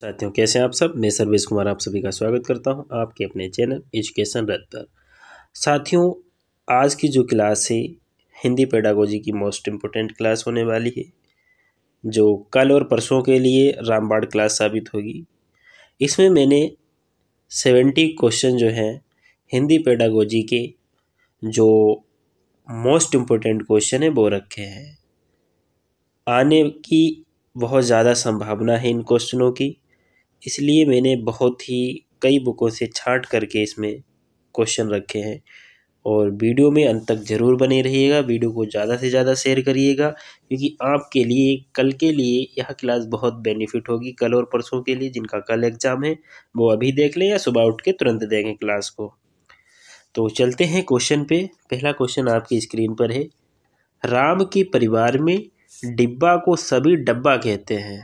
साथियों, कैसे हैं आप सब। मैं सर्वेश कुमार आप सभी का स्वागत करता हूं आपके अपने चैनल एजुकेशन रथ पर। साथियों, आज की जो क्लास है हिंदी पेडागोजी की मोस्ट इम्पोर्टेंट क्लास होने वाली है, जो कल और परसों के लिए रामबाण क्लास साबित होगी। इसमें मैंने 70 क्वेश्चन जो हैं हिंदी पेडागोजी के जो मोस्ट इम्पोर्टेंट क्वेश्चन है वो रखे हैं। आने की बहुत ज़्यादा संभावना है इन क्वेश्चनों की, इसलिए मैंने बहुत ही कई बुकों से छांट करके इसमें क्वेश्चन रखे हैं। और वीडियो में अंत तक ज़रूर बने रहिएगा, वीडियो को ज़्यादा से ज़्यादा शेयर करिएगा, क्योंकि आपके लिए कल के लिए यह क्लास बहुत बेनिफिट होगी। कल और परसों के लिए जिनका कल एग्ज़ाम है वो अभी देख लें या सुबह उठ के तुरंत देखें क्लास को। तो चलते हैं क्वेश्चन पे। पहला क्वेश्चन आपकी स्क्रीन पर है। राम के परिवार में डिब्बा को सभी डब्बा कहते हैं,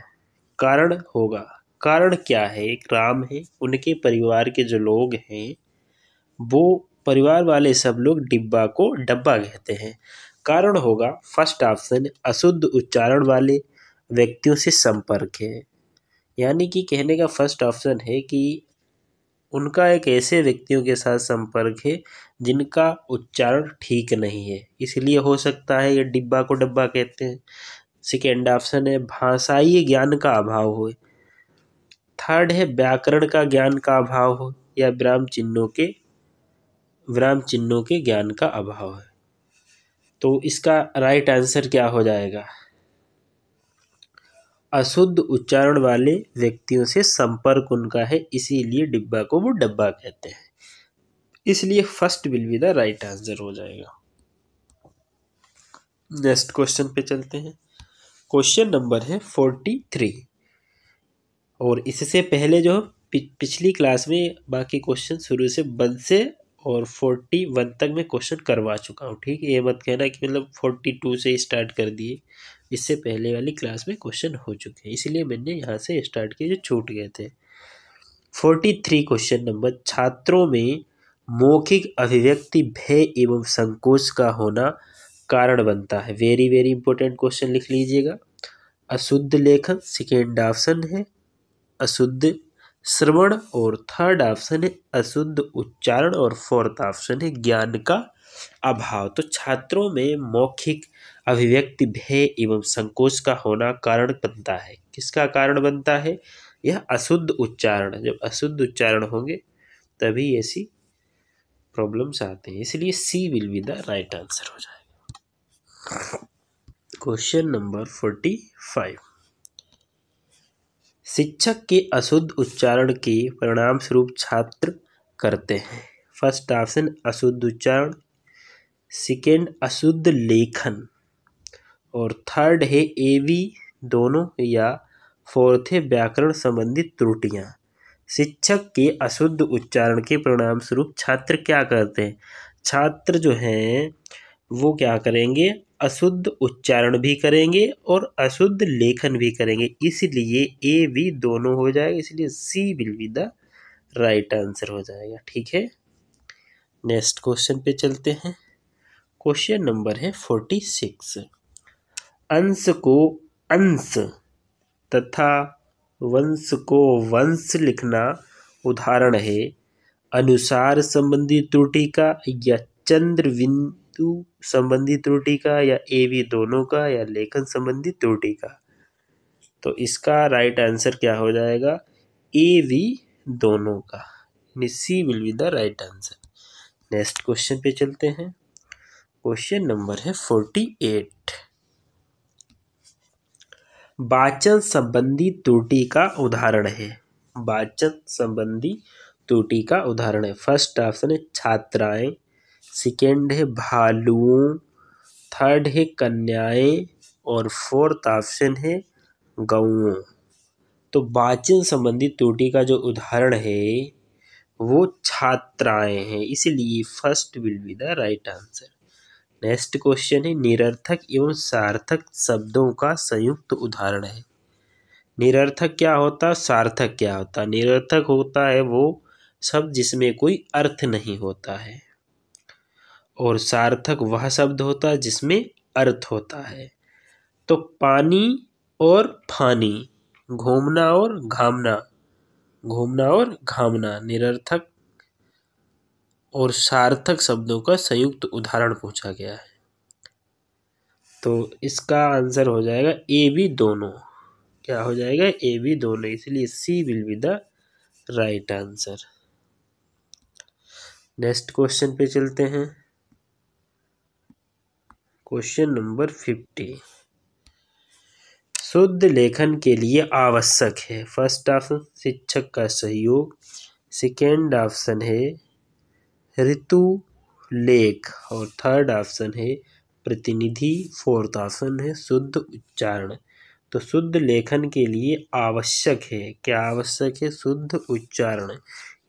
कारण होगा। कारण क्या है? एक राम है, उनके परिवार के जो लोग हैं वो परिवार वाले सब लोग डिब्बा को डब्बा कहते हैं। कारण होगा फर्स्ट ऑप्शन, अशुद्ध उच्चारण वाले व्यक्तियों से संपर्क है। यानी कि कहने का फर्स्ट ऑप्शन है कि उनका एक ऐसे व्यक्तियों के साथ संपर्क है जिनका उच्चारण ठीक नहीं है, इसलिए हो सकता है ये डिब्बा को डब्बा कहते हैं। सेकेंड ऑप्शन है भाषाई ज्ञान का अभाव हो। थर्ड है व्याकरण का ज्ञान का अभाव हो, या विराम चिन्हों के ज्ञान का अभाव है। तो इसका राइट आंसर क्या हो जाएगा? अशुद्ध उच्चारण वाले व्यक्तियों से संपर्क उनका है, इसीलिए डिब्बा को वो डब्बा कहते हैं। इसलिए first will be the right answer हो जाएगा। नेक्स्ट क्वेश्चन पे चलते हैं। क्वेश्चन नंबर है 43। और इससे पहले जो पिछली क्लास में बाकी क्वेश्चन शुरू से 1 से और 41 तक मैं क्वेश्चन करवा चुका हूँ। ठीक है, ये मत कहना कि मतलब 42 से स्टार्ट कर दिए। इससे पहले वाली क्लास में क्वेश्चन हो चुके हैं, इसलिए मैंने यहाँ से स्टार्ट किए जो छूट गए थे। 43 क्वेश्चन नंबर, छात्रों में मौखिक अभिव्यक्ति भय एवं संकोच का होना कारण बनता है। वेरी वेरी इंपॉर्टेंट क्वेश्चन लिख लीजिएगा। अशुद्ध लेखन सेकेंड ऑप्शन है, अशुद्ध श्रवण और थर्ड ऑप्शन है अशुद्ध उच्चारण, और फोर्थ ऑप्शन है ज्ञान का अभाव। तो छात्रों में मौखिक अभिव्यक्ति भय एवं संकोच का होना कारण बनता है। किसका कारण बनता है? यह अशुद्ध उच्चारण। जब अशुद्ध उच्चारण होंगे तभी ऐसी प्रॉब्लम्स आते हैं, इसलिए C will be the right answer हो जाएगा। Question number 45। शिक्षक के अशुद्ध उच्चारण के परिणाम स्वरूप छात्र करते हैं। फर्स्ट ऑप्शन अशुद्ध उच्चारण, सेकेंड अशुद्ध लेखन, और थर्ड है एवी दोनों, या फोर्थ है व्याकरण संबंधित त्रुटियां। शिक्षक के अशुद्ध उच्चारण के परिणाम स्वरूप छात्र क्या करते हैं? छात्र जो हैं वो क्या करेंगे? अशुद्ध उच्चारण भी करेंगे और अशुद्ध लेखन भी करेंगे, इसलिए ए बी दोनों हो जाएगा, इसलिए C will be the right answer हो जाएगा। ठीक है, नेक्स्ट क्वेश्चन पे चलते हैं। क्वेश्चन नंबर है 46। अंश को अंश तथा वंश को वंश लिखना उदाहरण है अनुसार संबंधी त्रुटि का, या चंद्र बिंदु संबंधी त्रुटि का, या ए बी दोनों का, या लेखन संबंधी त्रुटि का। तो इसका राइट आंसर क्या हो जाएगा? ए बी दोनों का, C will be the right answer. Next question पे चलते हैं। क्वेश्चन नंबर है 48। वाचन संबंधी त्रुटि का उदाहरण है। वाचन संबंधी त्रुटि का उदाहरण है। फर्स्ट ऑप्शन है छात्राएं, सेकेंड है भालुओं, थर्ड है कन्याएं, और फोर्थ ऑप्शन है गौओं। तो वाचन संबंधी त्रुटि का जो उदाहरण है वो छात्राएं हैं, इसलिए first will be the right answer. Next question है निरर्थक एवं सार्थक शब्दों का संयुक्त उदाहरण है। निरर्थक क्या होता है, सार्थक क्या होता है? निरर्थक होता है वो शब्द जिसमें कोई अर्थ नहीं होता है, और सार्थक वह शब्द होता है जिसमें अर्थ होता है। तो पानी और फानी, घूमना और घामना, घूमना और घामना निरर्थक और सार्थक शब्दों का संयुक्त उदाहरण पूछा गया है। तो इसका आंसर हो जाएगा ए बी दोनों। क्या हो जाएगा? ए बी दोनों, इसलिए C will be the right answer. Next question पे चलते हैं। Question number 50। शुद्ध लेखन के लिए आवश्यक है, फर्स्ट ऑप्शन शिक्षक का सहयोग, सेकेंड ऑप्शन है ऋतु लेख और थर्ड ऑप्शन है प्रतिनिधि, फोर्थ ऑप्शन है शुद्ध उच्चारण। तो शुद्ध लेखन के लिए आवश्यक है, क्या आवश्यक है? शुद्ध उच्चारण,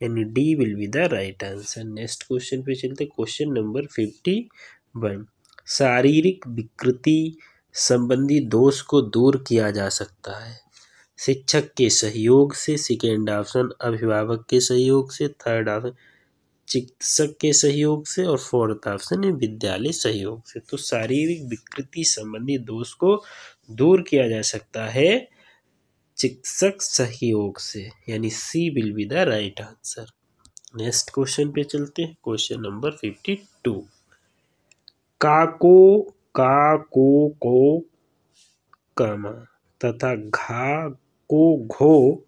यानी D will be the right answer. Next question पे चलते, क्वेश्चन नंबर 51। शारीरिक विकृति संबंधी दोष को दूर किया जा सकता है, शिक्षक के सहयोग से, सेकेंड ऑप्शन अभिभावक के सहयोग से, थर्ड ऑप्शन चिकित्सक के सहयोग से और फोर्थ ऑप्शन है विद्यालय सहयोग से। तो शारीरिक विकृति संबंधी दोष को दूर किया जा सकता है चिकित्सक सहयोग से, यानी C will be the right answer. Next question पे चलते हैं। Question number 52। काको का को कमा तथा घा को घो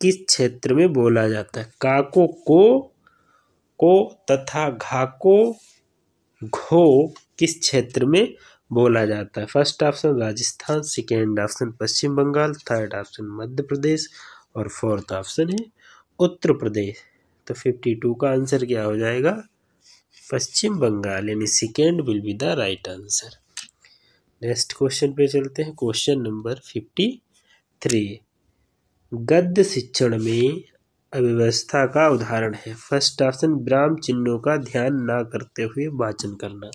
किस क्षेत्र में बोला जाता है? काको को तथा घा को घो किस क्षेत्र में बोला जाता है? First option Rajasthan, second option Paschim Bengal, third option Madhya Pradesh और फोर्थ ऑप्शन है उत्तर प्रदेश। तो 52 का आंसर क्या हो जाएगा? पश्चिम बंगाल, यानी second will be the right answer. Next question पे चलते हैं। Question number 53। गद्य शिक्षण में अव्यवस्था का उदाहरण है, फर्स्ट ऑप्शन विराम चिन्हों का ध्यान न करते हुए वाचन करना,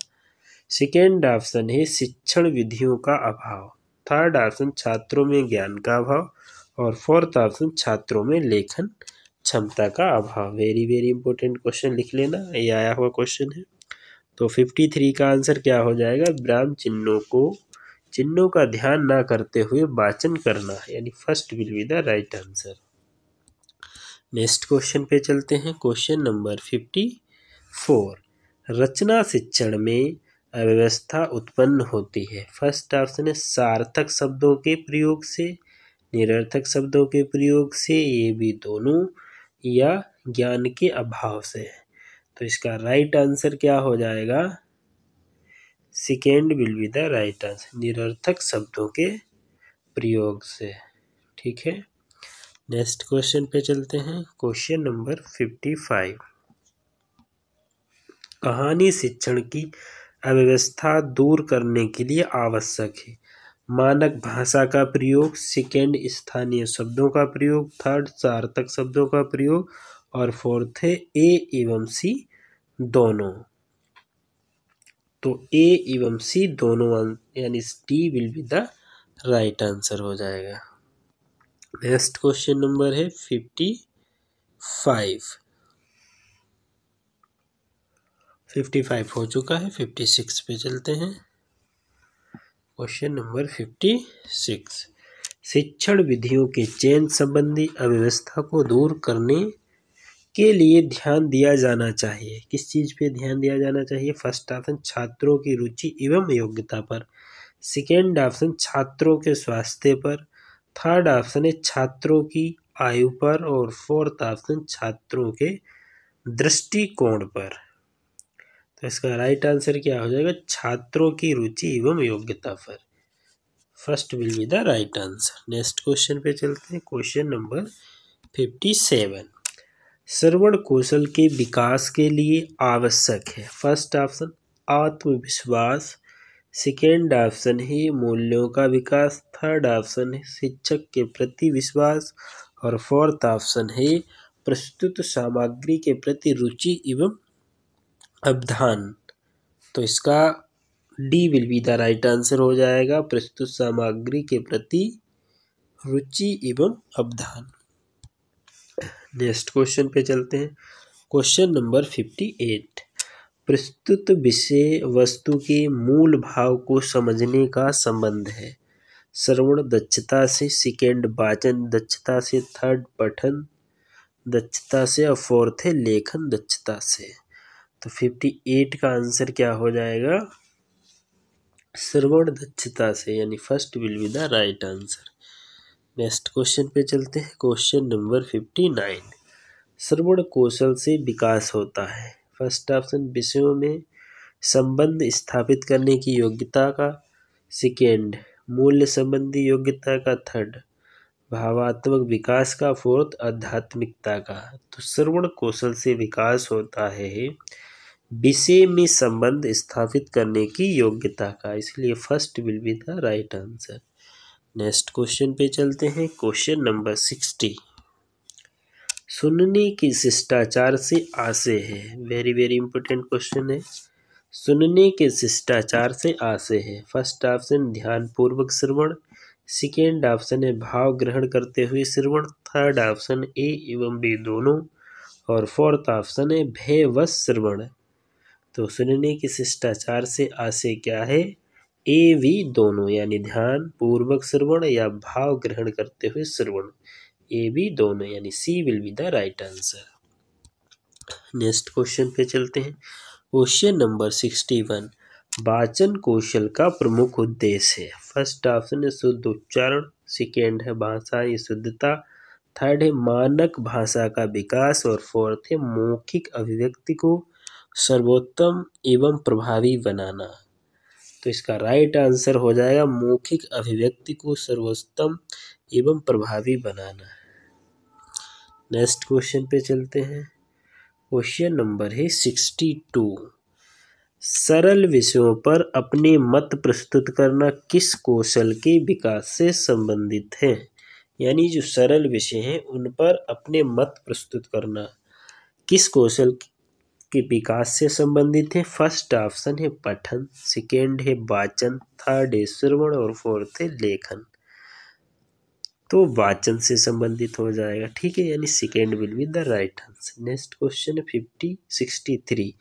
सेकेंड ऑप्शन है शिक्षण विधियों का अभाव, थर्ड ऑप्शन छात्रों में ज्ञान का अभाव और फोर्थ ऑप्शन छात्रों में लेखन क्षमता का अभाव। वेरी वेरी इंपॉर्टेंट क्वेश्चन लिख लेना, ये आया हुआ क्वेश्चन है। तो 53 का आंसर क्या हो जाएगा? विराम चिन्हों का ध्यान ना करते हुए वाचन करना, यानी first will be the right answer. Next question पे चलते हैं। Question number 54। रचना शिक्षण में अव्यवस्था उत्पन्न होती है, फर्स्ट ऑप्शन है सार्थक शब्दों के प्रयोग से, निरर्थक शब्दों के प्रयोग से, ये भी दोनों, या ज्ञान के अभाव से। तो इसका राइट आंसर क्या हो जाएगा? Second will be the right answer, निरर्थक शब्दों के प्रयोग से। ठीक है, नेक्स्ट क्वेश्चन पे चलते हैं। Question number 55। कहानी शिक्षण की अव्यवस्था दूर करने के लिए आवश्यक है, मानक भाषा का प्रयोग, सेकेंड स्थानीय शब्दों का प्रयोग, थर्ड सार्थक शब्दों का प्रयोग और फोर्थ है ए एवं सी दोनों। तो ए एवं सी दोनों, यानी D will be the right answer हो जाएगा। नेक्स्ट क्वेश्चन नंबर है 55। 55 हो चुका है, 56 पे चलते हैं। Question number 56। शिक्षण विधियों के चयन संबंधी अव्यवस्था को दूर करने के लिए ध्यान दिया जाना चाहिए, किस चीज पे ध्यान दिया जाना चाहिए? फर्स्ट ऑप्शन छात्रों की रुचि एवं योग्यता पर, सेकेंड ऑप्शन छात्रों के स्वास्थ्य पर, थर्ड ऑप्शन है छात्रों की आयु पर और फोर्थ ऑप्शन छात्रों के दृष्टिकोण पर। तो इसका राइट आंसर क्या हो जाएगा? छात्रों की रुचि एवं योग्यता पर, first will be the right answer. Next question पे चलते हैं। Question number 57। श्रवण कौशल के विकास के लिए आवश्यक है, फर्स्ट ऑप्शन आत्मविश्वास, सेकेंड ऑप्शन है मूल्यों का विकास, थर्ड ऑप्शन है शिक्षक के प्रति विश्वास और फोर्थ ऑप्शन है प्रस्तुत सामग्री के प्रति रुचि एवं अवधान। तो इसका D will be the right answer हो जाएगा, प्रस्तुत सामग्री के प्रति रुचि एवं अवधान। नेक्स्ट क्वेश्चन पे चलते हैं। Question number 58। प्रस्तुत विषय वस्तु के मूल भाव को समझने का संबंध है, श्रवण दक्षता से, सेकेंड वाचन दक्षता से, थर्ड पठन दक्षता से और फोर्थ है लेखन दक्षता से। तो 58 का आंसर क्या हो जाएगा? श्रवण दक्षता से, यानी first will be the right answer. Next question पे चलते हैं। क्वेश्चन नंबर 59, श्रवण कौशल से विकास होता है। फर्स्ट ऑप्शन विषयों में संबंध स्थापित करने की योग्यता का, सेकेंड मूल्य संबंधी योग्यता का, थर्ड भावात्मक विकास का, फोर्थ आध्यात्मिकता का। तो श्रवण कौशल से विकास होता है विषय में संबंध स्थापित करने की योग्यता का, इसलिए first will be the right answer. Next question पे चलते हैं। क्वेश्चन नंबर 60, सुनने के शिष्टाचार से आशय है। वेरी वेरी इंपॉर्टेंट क्वेश्चन है। सुनने के शिष्टाचार से आशय है। फर्स्ट ऑप्शन ध्यान पूर्वक श्रवण, सेकेंड ऑप्शन है भाव ग्रहण करते हुए श्रवण, थर्ड ऑप्शन ए एवं बी दोनों, और फोर्थ ऑप्शन है भयवश श्रवण। तो सुनने के शिष्टाचार से आशय क्या है? ए वी दोनों, यानी ध्यान पूर्वक श्रवण या भाव ग्रहण करते हुए श्रवण, ए बी दोनों, यानी C will be the right answer. Next question पे चलते हैं। क्वेश्चन नंबर 61, वाचन कौशल का प्रमुख उद्देश्य है। फर्स्ट ऑप्शन है शुद्ध उच्चारण, सेकेंड है भाषाई शुद्धता, थर्ड है मानक भाषा का विकास, और फोर्थ है मौखिक अभिव्यक्ति को सर्वोत्तम एवं प्रभावी बनाना। तो इसका राइट आंसर हो जाएगा मौखिक अभिव्यक्ति को सर्वोत्तम एवं प्रभावी बनाना। नेक्स्ट क्वेश्चन पे चलते हैं। क्वेश्चन नंबर है 62, सरल विषयों पर अपने मत प्रस्तुत करना किस कौशल के विकास से संबंधित है? यानी जो सरल विषय हैं उन पर अपने मत प्रस्तुत करना किस कौशल के विकास से संबंधित है? फर्स्ट ऑप्शन है पठन, सेकेंड है वाचन, थर्ड है श्रवण और फोर्थ है लेखन। तो वाचन से संबंधित हो जाएगा, ठीक है, यानी second will be the right answer. Next question है 63,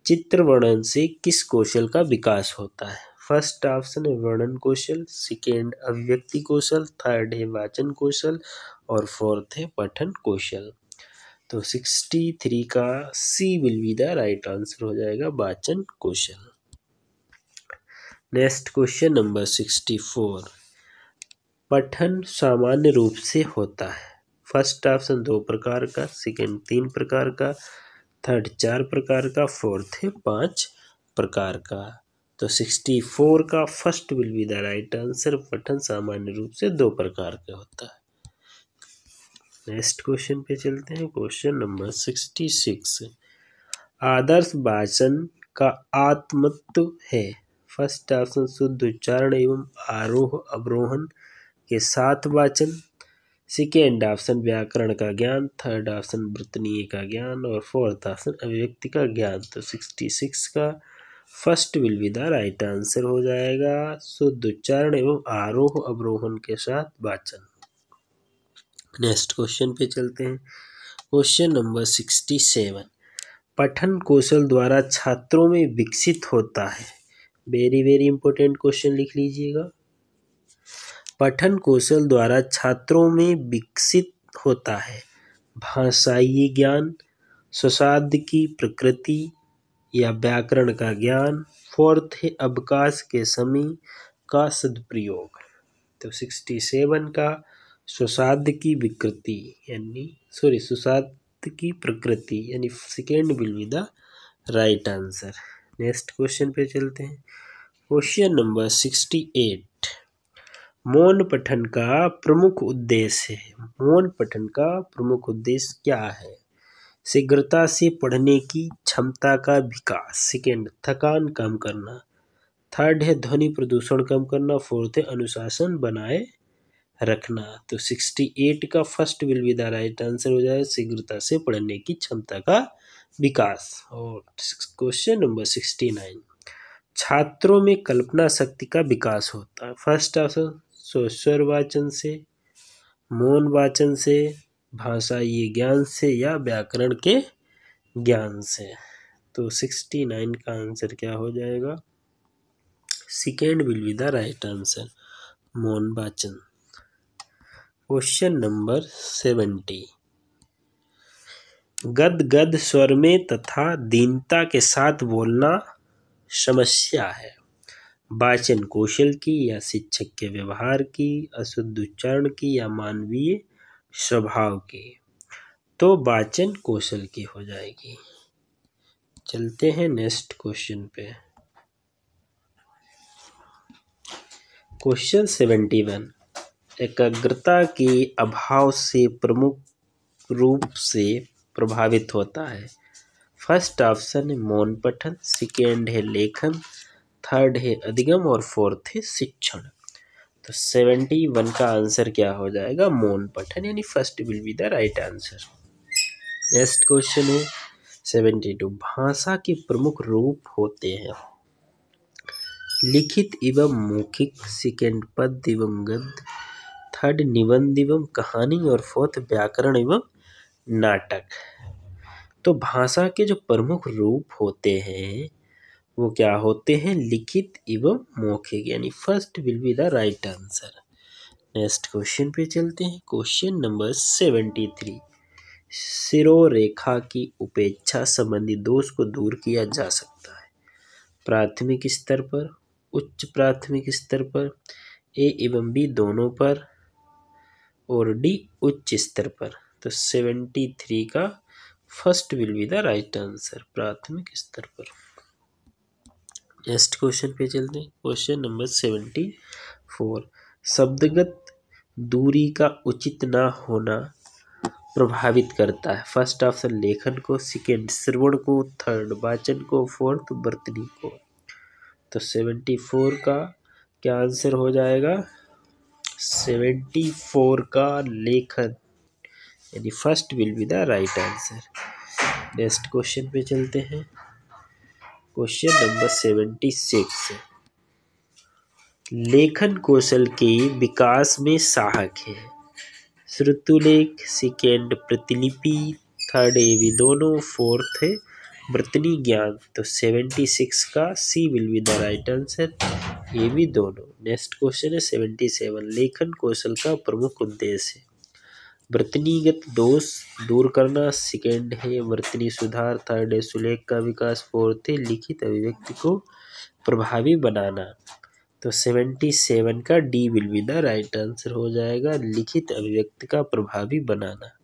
चित्र वर्णन से किस कौशल का विकास होता है? फर्स्ट ऑप्शन है वर्णन कौशल, सेकेंड अभिव्यक्ति कौशल, थर्ड है वाचन कौशल और फोर्थ है पठन कौशल। तो 63 का C will be the right answer हो जाएगा, वाचन कौशल। नेक्स्ट क्वेश्चन नंबर 64, पठन सामान्य रूप से होता है। फर्स्ट ऑप्शन 2 प्रकार का, सेकेंड 3 प्रकार का, थर्ड 4 प्रकार का, फोर्थ है 5 प्रकार का। तो 64 का first will be the right answer, पठन सामान्य रूप से 2 प्रकार का होता है। नेक्स्ट क्वेश्चन पे चलते हैं। क्वेश्चन नंबर 66, आदर्श वाचन का आत्मत्व है। फर्स्ट ऑप्शन शुद्ध उच्चारण एवं आरोह अवरोहन के साथ वाचन, सेकेंड ऑप्शन व्याकरण का ज्ञान, थर्ड ऑप्शन वृत्तनीय का ज्ञान और फोर्थ ऑप्शन अभिव्यक्ति का ज्ञान। तो 66 का first will be the right answer हो जाएगा, शुद्ध उच्चारण एवं आरोह अवरोहन के साथ वाचन। नेक्स्ट क्वेश्चन पे चलते हैं। क्वेश्चन नंबर 67, पठन कौशल द्वारा छात्रों में विकसित होता है। वेरी वेरी इंपॉर्टेंट क्वेश्चन लिख लीजिएगा। पठन कौशल द्वारा छात्रों में विकसित होता है भाषाई ज्ञान, स्वसाध्य की प्रकृति या व्याकरण का ज्ञान, फोर्थ है अवकाश के समय का सदुपयोग। तो 67 का स्वसाध्य की विकृति स्वसाध्य की प्रकृति यानी second will be the right answer. Next question पे चलते हैं। क्वेश्चन नंबर 68, मौन पठन का प्रमुख उद्देश्य है। मौन पठन का प्रमुख उद्देश्य क्या है? शीघ्रता से पढ़ने की क्षमता का विकास, सेकेंड थकान कम करना, थर्ड है ध्वनि प्रदूषण कम करना, फोर्थ है अनुशासन बनाए रखना। तो 68 का first will be the right answer हो जाए, शीघ्रता से पढ़ने की क्षमता का विकास। और क्वेश्चन नंबर 69, छात्रों में कल्पना शक्ति का विकास होता है। फर्स्ट ऑप्शन स्वर वाचन से, मौन वाचन से, भाषाई ज्ञान से या व्याकरण के ज्ञान से। तो 69 का आंसर क्या हो जाएगा? Second will be the right answer, मौन वाचन। Question number 70। गद गद स्वर में तथा दीनता के साथ बोलना समस्या है। वाचन कौशल की या शिक्षक के व्यवहार की, अशुद्ध उच्चारण की या मानवीय स्वभाव की? तो वाचन कौशल की हो जाएगी। चलते हैं नेक्स्ट क्वेश्चन पे। क्वेश्चन 71। एकाग्रता के अभाव से प्रमुख रूप से प्रभावित होता है। फर्स्ट ऑप्शन है मौन पठन, सेकेंड है लेखन, थर्ड है अधिगम और फोर्थ है शिक्षण। तो 71 का आंसर क्या हो जाएगा? मौन पठन, यानी first will be the right answer. Next question है 72। भाषा के प्रमुख रूप होते हैं लिखित एवं मौखिक, सेकेंड पद्य एवं गद्य, थर्ड निबंध एवं कहानी और फोर्थ व्याकरण एवं नाटक। तो भाषा के जो प्रमुख रूप होते हैं वो क्या होते हैं? लिखित एवं मौखिक, यानी first will be the right answer. Next question पे चलते हैं। Question number 73। शिरोरेखा की उपेक्षा संबंधी दोष को दूर किया जा सकता है। प्राथमिक स्तर पर, उच्च प्राथमिक स्तर पर, ए एवं बी दोनों पर, और डी उच्च स्तर पर। तो 73 का first will be the right answer, प्राथमिक स्तर पर। नेक्स्ट क्वेश्चन पे चलते हैं। Question number 74। शब्दगत दूरी का उचित ना होना प्रभावित करता है। फर्स्ट ऑप्शन लेखन को, सेकेंड श्रवण को, थर्ड वाचन को, फोर्थ वर्तनी को। तो 74 का क्या आंसर हो जाएगा? 74 का लेखन, यानी first will be the right answer. Next question पे चलते हैं। Question number 76। लेखन कौशल के विकास में सहायक है। श्रुतुलेख, सेकेंड प्रतिलिपि, थर्ड ए बी दोनों, फोर्थ है वर्तनी ज्ञान। तो 76 का C will be the right answer, A B दोनों। नेक्स्ट क्वेश्चन है 77। लेखन कौशल का प्रमुख उद्देश्य है वर्तनीगत दोष दूर करना, सेकेंड है वर्तनी सुधार, थर्ड है सुलेख का विकास, फोर्थ है लिखित अभिव्यक्ति को प्रभावी बनाना। तो 77 का D will be the right answer हो जाएगा, लिखित अभिव्यक्ति का प्रभावी बनाना।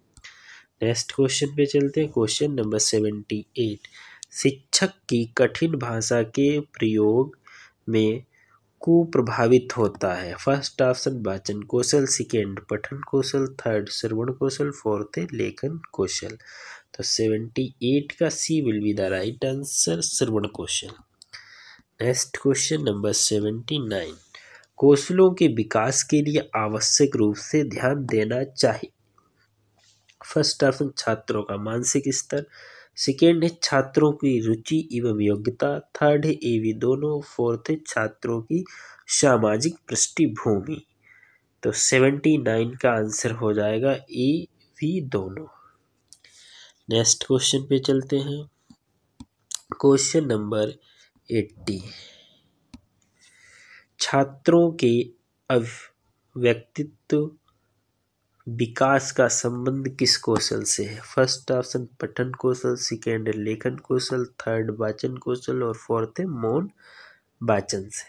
नेक्स्ट क्वेश्चन पे चलते हैं। Question number 78। शिक्षक की कठिन भाषा के प्रयोग में कुप्रभावित होता है। फर्स्ट ऑप्शन वाचन कौशल, सेकेंड पठन कौशल, थर्ड श्रवण कौशल, फोर्थ है लेखन कौशल। तो 78 का C will be the right answer, श्रवण कौशल। Next question number 79। कौशलों के विकास के लिए आवश्यक रूप से ध्यान देना चाहिए। फर्स्ट ऑप्शन छात्रों का मानसिक स्तर, सेकेंड है छात्रों की रुचि एवं योग्यता, थर्ड है ए बी दोनों, फोर्थ है छात्रों की सामाजिक पृष्ठभूमि। तो 79 का आंसर हो जाएगा ए बी दोनों। नेक्स्ट क्वेश्चन पे चलते हैं। Question number 80। छात्रों के व्यक्तित्व विकास का संबंध किस कौशल से है? फर्स्ट ऑप्शन पठन कौशल, सेकेंड लेखन कौशल, थर्ड वाचन कौशल और फोर्थ है मौन वाचन से।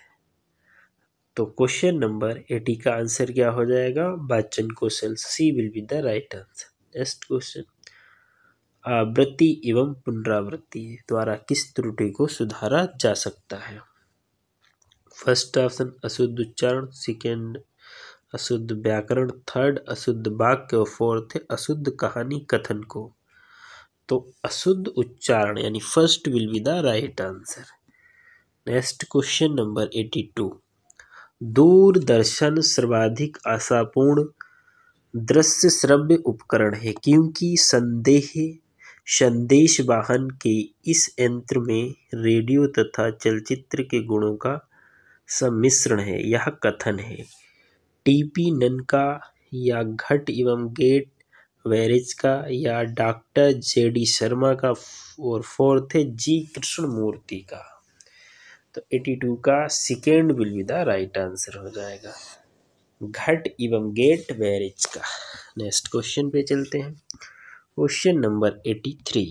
तो क्वेश्चन नंबर 80 का आंसर क्या हो जाएगा? वाचन कौशल, C will be the right answer. Next question. आवृत्ति एवं पुनरावृत्ति द्वारा किस त्रुटि को सुधारा जा सकता है? फर्स्ट ऑप्शन अशुद्ध उच्चारण, सेकेंड अशुद्ध व्याकरण, थर्ड अशुद्ध वाक्य और फोर्थ है अशुद्ध कहानी कथन को। तो अशुद्ध उच्चारण, यानी first will be the right answer. Next question number 82। Doordarshan सर्वाधिक आशापूर्ण दृश्य श्रव्य उपकरण है क्योंकि संदेश वाहन के इस यंत्र में रेडियो तथा चलचित्र के गुणों का सम्मिश्रण है। यह कथन है टीपी नन का या घट एवं गेट वेरेज का या डॉक्टर जेडी शर्मा का और फोर्थ है जी कृष्णमूर्ति का। तो 82 का second will be the right answer हो जाएगा। घट एवं गेट बैरेज का। नेक्स्ट क्वेश्चन पे चलते हैं। Question number 83।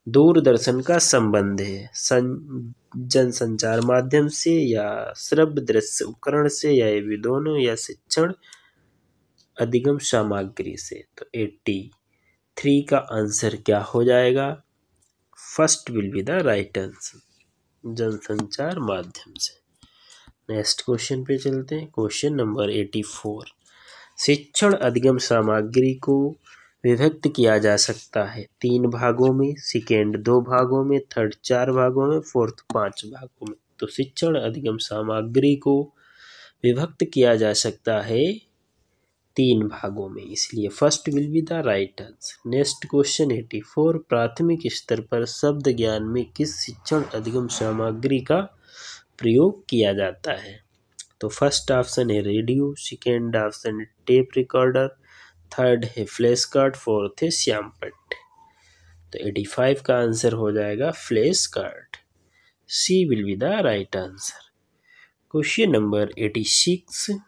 दूरदर्शन का संबंध है जनसंचार माध्यम से या श्रव्य दृश्य उपकरण से या ये भी दोनों या शिक्षण अधिगम सामग्री से। तो 83 का आंसर क्या हो जाएगा? First will be the right answer, जनसंचार माध्यम से। नेक्स्ट क्वेश्चन पे चलते हैं। Question number 84। शिक्षण अधिगम सामग्री को विभक्त किया जा सकता है 3 भागों में, सेकेंड 2 भागों में, थर्ड 4 भागों में, फोर्थ 5 भागों में। तो शिक्षण अधिगम सामग्री को विभक्त किया जा सकता है 3 भागों में, इसलिए first will be the right answer. Next question 84। प्राथमिक स्तर पर शब्द ज्ञान में किस शिक्षण अधिगम सामग्री का प्रयोग किया जाता है? तो फर्स्ट ऑप्शन है रेडियो, सेकेंड ऑप्शन है टेप रिकॉर्डर, थर्ड है फ्लैश कार्ड, फोर्थ है श्यामपट्ट। तो 85 का आंसर हो जाएगा flash card, C will be the right answer. Question number 86।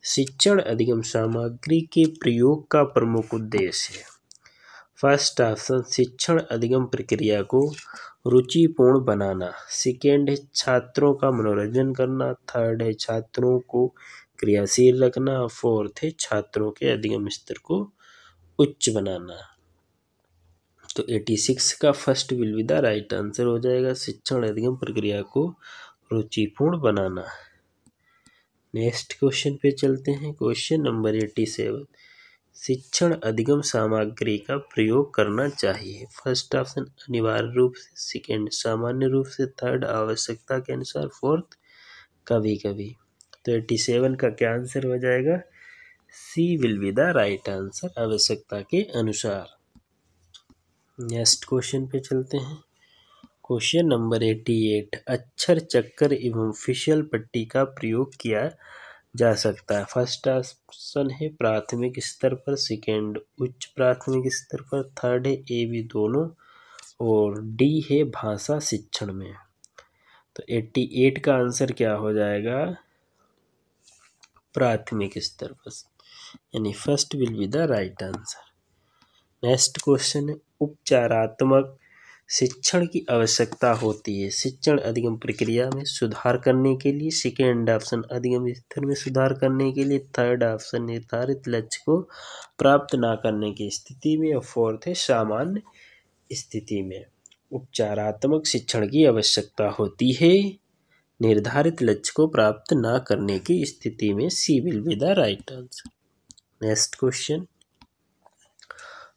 शिक्षण अधिगम सामग्री के प्रयोग का प्रमुख उद्देश्य है। फर्स्ट ऑप्शन शिक्षण अधिगम प्रक्रिया को रुचिपूर्ण बनाना, सेकेंड है छात्रों का मनोरंजन करना, थर्ड है छात्रों को क्रियाशील रखना, फोर्थ है छात्रों के अधिगम स्तर को उच्च बनाना। तो 86 का first will be the right answer हो जाएगा, शिक्षण अधिगम प्रक्रिया को रुचिपूर्ण बनाना। नेक्स्ट क्वेश्चन पे चलते हैं। Question number 87। शिक्षण अधिगम सामग्री का प्रयोग करना चाहिए। फर्स्ट ऑप्शन अनिवार्य रूप से, सेकेंड सामान्य रूप से, थर्ड आवश्यकता के अनुसार, फोर्थ कभी कभी। तो 87 का क्या आंसर हो जाएगा? C will be the right answer, आवश्यकता के अनुसार। नेक्स्ट क्वेश्चन पे चलते हैं। Question number 88। अक्षर चक्कर एवं फिसल पट्टी का प्रयोग किया जा सकता है। फर्स्ट ऑप्शन है प्राथमिक स्तर पर, सेकेंड उच्च प्राथमिक स्तर पर, थर्ड है ए बी दोनों, और डी है भाषा शिक्षण में। तो 88 का आंसर क्या हो जाएगा? प्राथमिक स्तर पर, यानी first will be the right answer. Next question है उपचारात्मक शिक्षण की आवश्यकता होती है शिक्षण अधिगम प्रक्रिया में सुधार करने के लिए, सेकेंड ऑप्शन अधिगम स्तर में सुधार करने के लिए, थर्ड ऑप्शन निर्धारित लक्ष्य को प्राप्त ना करने की स्थिति में, और फोर्थ है सामान्य स्थिति में। उपचारात्मक शिक्षण की आवश्यकता होती है निर्धारित लक्ष्य को प्राप्त ना करने की स्थिति में, C will be the right answer. Next question.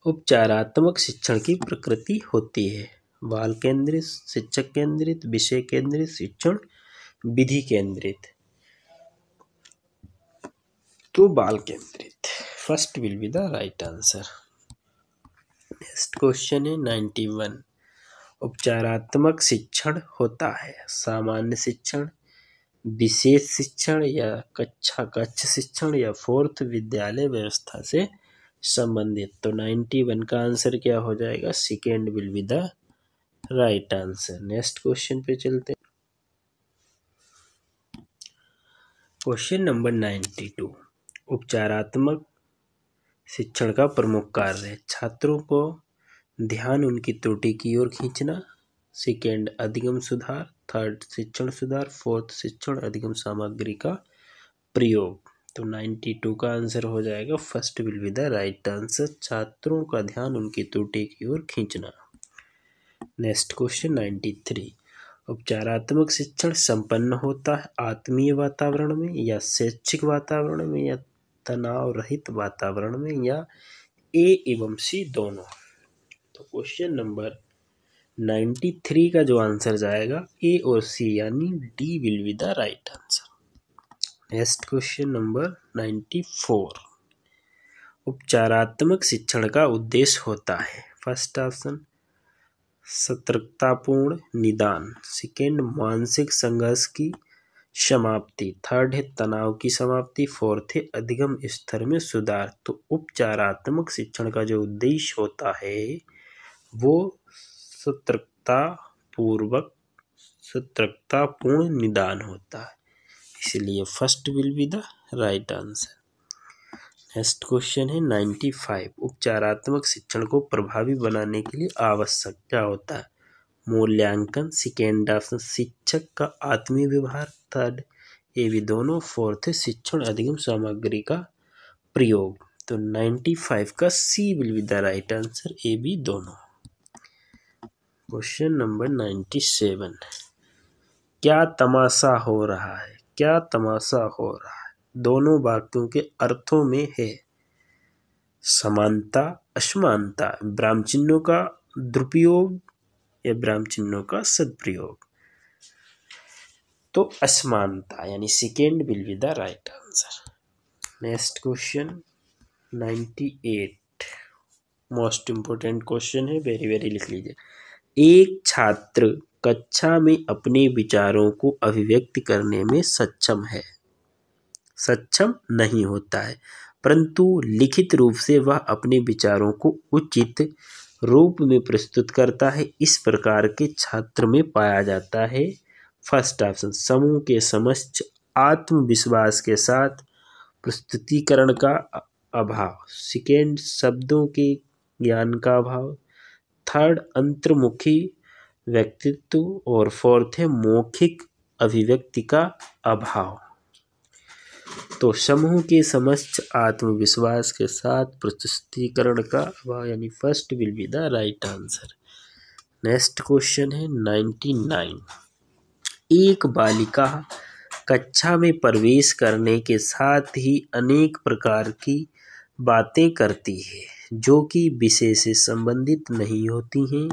उपचारात्मक शिक्षण की प्रकृति होती है बाल केंद्रित, शिक्षक केंद्रित, विषय केंद्रित शिक्षण, विधि केंद्रित। तो बाल केंद्रित, first will be the right answer. Next question है 91। उपचारात्मक शिक्षण होता है सामान्य शिक्षण, विशेष शिक्षण, या कक्षा कक्ष शिक्षण, या फोर्थ विद्यालय व्यवस्था से संबंधित। तो 91 का आंसर क्या हो जाएगा? Second will be the right answer. Next question पे चलते हैं। Question number 92। उपचारात्मक शिक्षण का प्रमुख कार्य है छात्रों को ध्यान उनकी त्रुटि की ओर खींचना, सेकेंड अधिगम सुधार, थर्ड शिक्षण सुधार, फोर्थ शिक्षण अधिगम सामग्री का प्रयोग। तो 92 का आंसर हो जाएगा first will be the right answer, छात्रों का ध्यान उनकी त्रुटि की ओर खींचना। Next question 93। उपचारात्मक शिक्षण संपन्न होता है आत्मीय वातावरण में, या शैक्षिक वातावरण में, या तनाव रहित वातावरण में, या ए एवं सी दोनों। तो क्वेश्चन नंबर 93 का जो आंसर जाएगा ए और सी, यानी D will be the right answer. Next question number 94। उपचारात्मक शिक्षण का उद्देश्य होता है फर्स्ट ऑप्शन सतर्कतापूर्ण निदान, सेकेंड मानसिक संघर्ष की समाप्ति, थर्ड है तनाव की समाप्ति, फोर्थ है अधिगम स्तर में सुधार। तो उपचारात्मक शिक्षण का जो उद्देश्य होता है वो सतर्कतापूर्ण निदान होता है, इसलिए first will be the right answer. Next question है 95। उपचारात्मक शिक्षण को प्रभावी बनाने के लिए आवश्यक क्या होता है? मूल्यांकन। सेकेंड ऑप्शन शिक्षक का आत्मीय व्यवहार। थर्ड ए बी दोनों। फोर्थ है शिक्षण अधिगम सामग्री का प्रयोग। तो 95 का C will be the right answer, A B दोनों। Question number 97। क्या तमाशा हो रहा है? क्या तमाशा हो रहा है दोनों वाक्यों के अर्थों में है। समानता, असमानता, विराम चिन्हों का दुरुपयोग या विराम चिन्हों का सदुपयोग। तो असमानता यानी second will be the right answer. Next question 98 most important question है, वेरी वेरी लिख लीजिए। एक छात्र कक्षा में अपने विचारों को अभिव्यक्त करने में सक्षम नहीं होता है, परंतु लिखित रूप से वह अपने विचारों को उचित रूप में प्रस्तुत करता है। इस प्रकार के छात्र में पाया जाता है फर्स्ट ऑप्शन समूह के समक्ष आत्मविश्वास के साथ प्रस्तुतिकरण का अभाव। सेकेंड शब्दों के ज्ञान का अभाव। थर्ड अंतर्मुखी व्यक्तित्व। और फोर्थ है मौखिक अभिव्यक्ति का अभाव। तो समूह के समक्ष आत्मविश्वास के साथ प्रस्तुतिकरण का अभाव यानी first will be the right answer. Next question है 99। एक बालिका कक्षा में प्रवेश करने के साथ ही अनेक प्रकार की बातें करती है जो कि विषय से संबंधित नहीं होती हैं।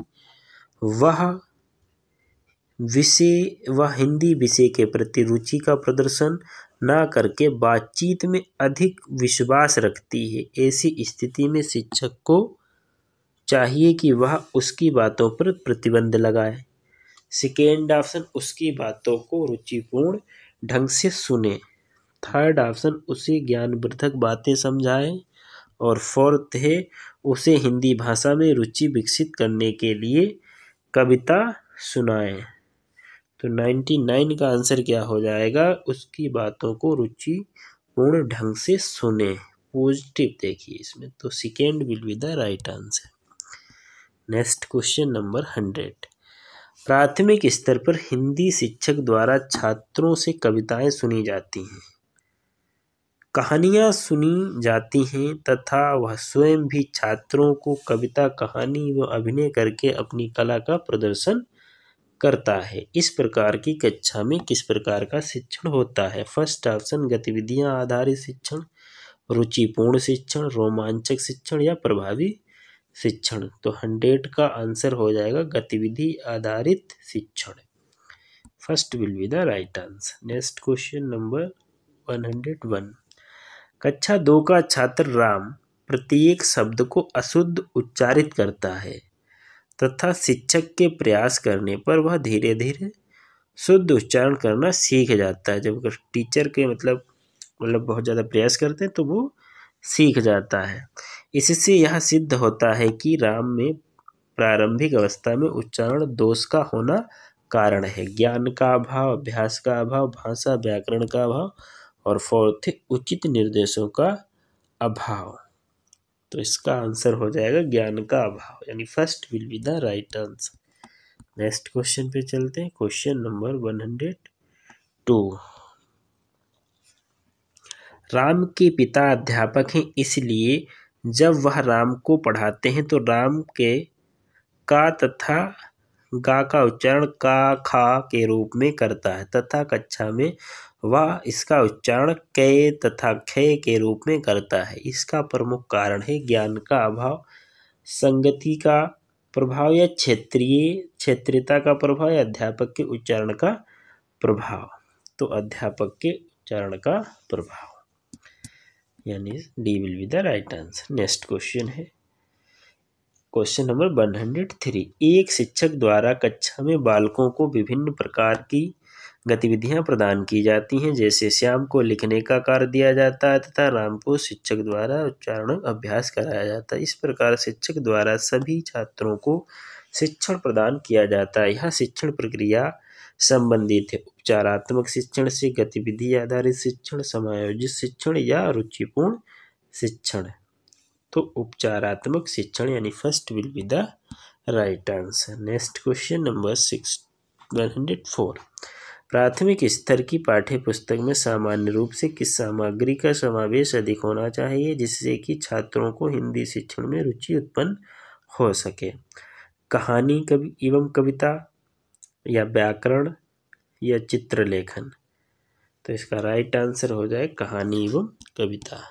वह हिंदी विषय के प्रति रुचि का प्रदर्शन न करके बातचीत में अधिक विश्वास रखती है। ऐसी स्थिति में शिक्षक को चाहिए कि वह उसकी बातों पर प्रतिबंध लगाए। सेकेंड ऑप्शन उसकी बातों को रुचिपूर्ण ढंग से सुने। थर्ड ऑप्शन उसे ज्ञानवर्धक बातें समझाए। और फोर्थ है उसे हिंदी भाषा में रुचि विकसित करने के लिए कविता सुनाए। तो 99 का आंसर क्या हो जाएगा? उसकी बातों को रुचिपूर्ण ढंग से सुने। पॉजिटिव देखिए इसमें, तो second will be the right answer. Next question number 100। प्राथमिक स्तर पर हिंदी शिक्षक द्वारा छात्रों से कविताएं सुनी जाती हैं, कहानियां सुनी जाती हैं तथा वह स्वयं भी छात्रों को कविता, कहानी व अभिनय करके अपनी कला का प्रदर्शन करता है। इस प्रकार की कक्षा में किस प्रकार का शिक्षण होता है? फर्स्ट ऑप्शन गतिविधियां आधारित शिक्षण, रुचिपूर्ण शिक्षण, रोमांचक शिक्षण या प्रभावी शिक्षण। तो 100 का आंसर हो जाएगा गतिविधि आधारित शिक्षण। First will be the right answer. Next question number 101। कक्षा 2 का छात्र राम प्रत्येक शब्द को अशुद्ध उच्चारित करता है तथा शिक्षक के प्रयास करने पर वह धीरे धीरे शुद्ध उच्चारण करना सीख जाता है। जब टीचर के मतलब बहुत ज़्यादा प्रयास करते हैं तो वो सीख जाता है। इससे यह सिद्ध होता है कि राम में प्रारंभिक अवस्था में उच्चारण दोष का होना कारण है। ज्ञान का अभाव, अभ्यास का अभाव, भाषा व्याकरण का अभाव और फोर्थ उचित निर्देशों का अभाव। तो इसका आंसर हो जाएगा ज्ञान का अभाव यानी first will be the right answer. Next question पे चलते हैं। Question number 102। राम के पिता अध्यापक हैं, इसलिए जब वह राम को पढ़ाते हैं तो राम के का तथा गा का उच्चारण का खा के रूप में करता है तथा कक्षा में वह इसका उच्चारण कै तथा खे के रूप में करता है। इसका प्रमुख कारण है ज्ञान का अभाव, संगति का प्रभाव या क्षेत्रीयता का प्रभाव या अध्यापक के उच्चारण का प्रभाव। तो अध्यापक के उच्चारण का प्रभाव यानी D will be the right answer. Next question है क्वेश्चन नंबर 103। एक शिक्षक द्वारा कक्षा में बालकों को विभिन्न प्रकार की गतिविधियां प्रदान की जाती हैं, जैसे श्याम को लिखने का कार्य दिया जाता है तथा राम को शिक्षक द्वारा उच्चारण अभ्यास कराया जाता है। इस प्रकार शिक्षक द्वारा सभी छात्रों को शिक्षण प्रदान किया जाता है। यह शिक्षण प्रक्रिया संबंधित है। उपचारात्मक शिक्षण से गतिविधि आधारित शिक्षण, समायोजित शिक्षण या रुचिपूर्ण शिक्षण। तो उपचारात्मक शिक्षण यानी first will be the right answer. Next question number 104। प्राथमिक स्तर की पाठ्य पुस्तक में सामान्य रूप से किस सामग्री का समावेश अधिक होना चाहिए जिससे कि छात्रों को हिंदी शिक्षण में रुचि उत्पन्न हो सके? कहानी एवं कविता या व्याकरण या चित्रलेखन? तो इसका राइट आंसर हो जाए कहानी एवं कविता।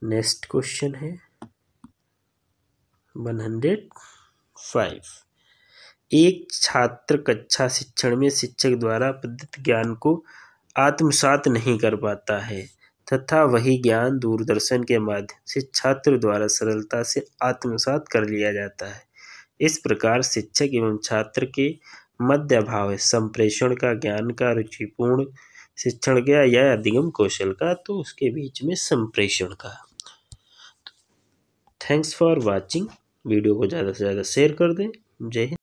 नेक्स्ट क्वेश्चन है 105। एक छात्र कक्षा शिक्षण में शिक्षक द्वारा प्रदत्त ज्ञान को आत्मसात नहीं कर पाता है तथा वही ज्ञान दूरदर्शन के माध्यम से छात्र द्वारा सरलता से आत्मसात कर लिया जाता है। इस प्रकार शिक्षक एवं छात्र के मध्य अभाव है संप्रेषण का, ज्ञान का, रुचिपूर्ण शिक्षण का या अधिगम कौशल का। तो उसके बीच में संप्रेषण का। Thanks for watching. वीडियो को ज़्यादा से ज़्यादा शेयर कर दें। जय हिंद।